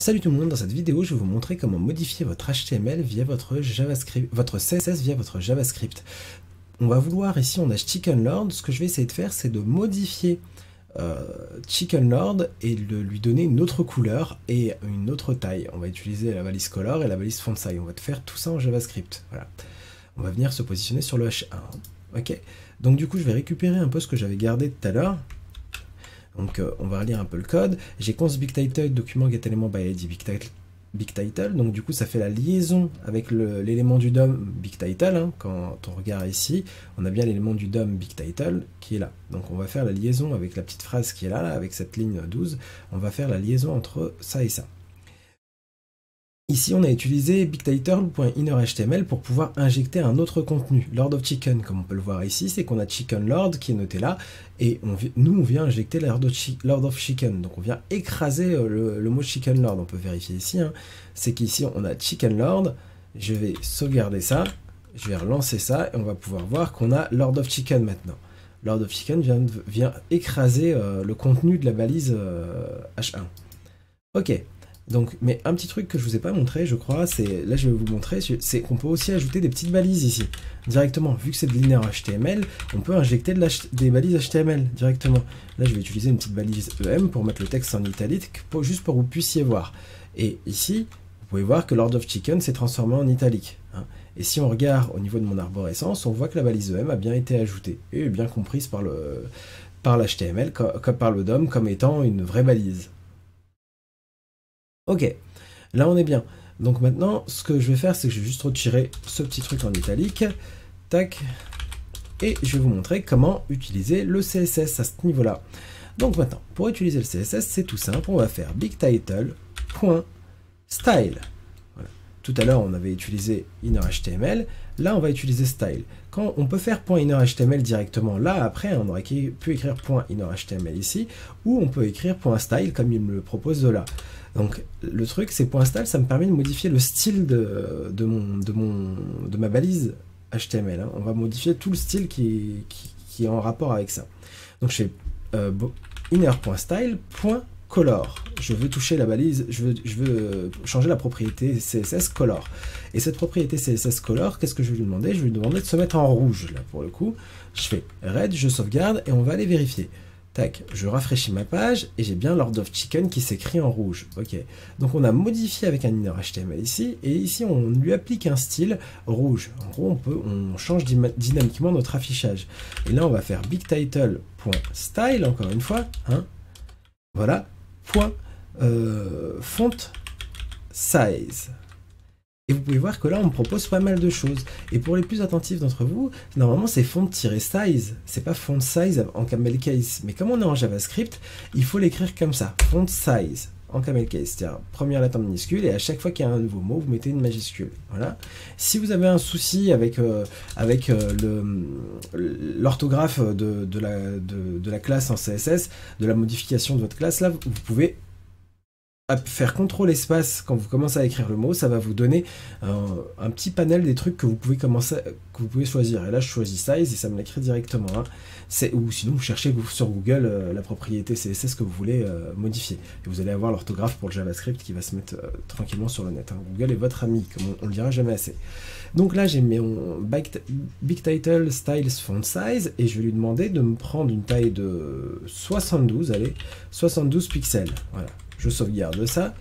Salut tout le monde, dans cette vidéo je vais vous montrer comment modifier votre HTML via votre JavaScript, votre CSS via votre JavaScript. On va vouloir ici, on a Chicken Lord, ce que je vais essayer de faire c'est de modifier Chicken Lord et de lui donner une autre couleur et une autre taille. On va utiliser la balise color et la balise font size, on va faire tout ça en JavaScript. Voilà. On va venir se positionner sur le H1. Ok. Donc du coup je vais récupérer un peu ce que j'avais gardé tout à l'heure. Donc on va relire un peu le code. J'ai const big title document get element by id big title. Donc du coup ça fait la liaison avec l'élément du DOM big title. Hein. Quand on regarde ici, on a bien l'élément du DOM big title qui est là. Donc on va faire la liaison avec la petite phrase qui est là, avec cette ligne 12. On va faire la liaison entre ça et ça. Ici, on a utilisé bigtitle.innerHTML pour pouvoir injecter un autre contenu. Lord of Chicken, comme on peut le voir ici, c'est qu'on a Chicken Lord qui est noté là, et nous, on vient injecter Lord of Chicken. Donc, on vient écraser le mot Chicken Lord. On peut vérifier ici. Hein. C'est qu'ici, on a Chicken Lord. Je vais sauvegarder ça. Je vais relancer ça, et on va pouvoir voir qu'on a Lord of Chicken maintenant. Lord of Chicken vient écraser le contenu de la balise H1. Ok. Donc, mais un petit truc que je vous ai pas montré, je crois, c'est là je vais vous montrer, c'est qu'on peut aussi ajouter des petites balises ici, directement. Vu que c'est de l'inner HTML, on peut injecter des balises HTML directement. Là, je vais utiliser une petite balise EM pour mettre le texte en italique, juste pour que vous puissiez voir. Et ici, vous pouvez voir que Lord of Chicken s'est transformé en italique. Hein. Et si on regarde au niveau de mon arborescence, on voit que la balise EM a bien été ajoutée et est bien comprise par l'HTML, par le DOM, comme étant une vraie balise. Ok, là on est bien. Donc maintenant, ce que je vais faire, c'est que je vais juste retirer ce petit truc en italique. Tac. Et je vais vous montrer comment utiliser le CSS à ce niveau-là. Donc maintenant, pour utiliser le CSS, c'est tout simple. On va faire bigtitle.style. Voilà. Tout à l'heure, on avait utilisé innerHTML. Là, on va utiliser style. Quand on peut faire .innerHTML directement là, après, on aurait pu écrire .innerHTML ici, ou on peut écrire .style comme il me le propose de là. Donc le truc c'est .style, ça me permet de modifier le style de ma balise HTML. Hein. On va modifier tout le style qui est en rapport avec ça. Donc je fais inner.style.color. Je veux toucher la balise, je veux changer la propriété CSS color. Et cette propriété CSS color, qu'est-ce que je vais lui demander? Je vais lui demander de se mettre en rouge là pour le coup. Je fais red, je sauvegarde et on va aller vérifier. Tac, je rafraîchis ma page et j'ai bien Lord of Chicken qui s'écrit en rouge. Ok, donc on a modifié avec un inner HTML ici, et ici on lui applique un style rouge. En gros, on change dynamiquement notre affichage. Et là, on va faire bigtitle.style, encore une fois. Hein, voilà, font size. Et vous pouvez voir que là, on me propose pas mal de choses. Et pour les plus attentifs d'entre vous, normalement, c'est font-size. C'est pas font size en camel case. Mais comme on est en JavaScript, il faut l'écrire comme ça. Font size en camel case. C'est-à-dire, première lettre en minuscule, et à chaque fois qu'il y a un nouveau mot, vous mettez une majuscule. Voilà. Si vous avez un souci avec l'orthographe de la classe en CSS, de la modification de votre classe, là, vous pouvez faire CTRL espace quand vous commencez à écrire le mot, ça va vous donner un petit panel des trucs que vous pouvez choisir. Et là, je choisis size et ça me l'écrit directement. Hein. Ou sinon, vous cherchez sur Google la propriété CSS que vous voulez modifier. Et vous allez avoir l'orthographe pour le JavaScript qui va se mettre tranquillement sur le net. Hein. Google est votre ami, comme on le dira jamais assez. Donc là, j'ai mis mon bigtitle styles font size et je vais lui demander de me prendre une taille de 72, allez, 72 pixels. Voilà. Je sauvegarde ça,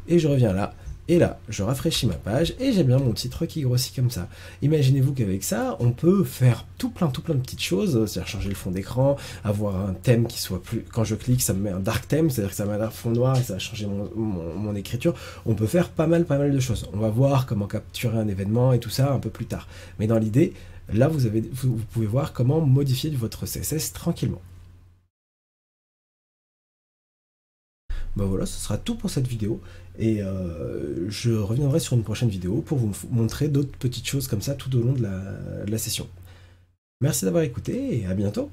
et je reviens là, et là, je rafraîchis ma page, et j'ai bien mon titre qui grossit comme ça. Imaginez-vous qu'avec ça, on peut faire tout plein de petites choses, c'est-à-dire changer le fond d'écran, avoir un thème qui soit plus... Quand je clique, ça me met un dark theme, c'est-à-dire que ça met un fond noir, et ça va changer mon écriture. On peut faire pas mal de choses. On va voir comment capturer un événement, et tout ça un peu plus tard. Mais dans l'idée, là, vous pouvez voir comment modifier votre CSS tranquillement. Ben voilà, ce sera tout pour cette vidéo, et je reviendrai sur une prochaine vidéo pour vous montrer d'autres petites choses comme ça tout au long de la session. Merci d'avoir écouté et à bientôt.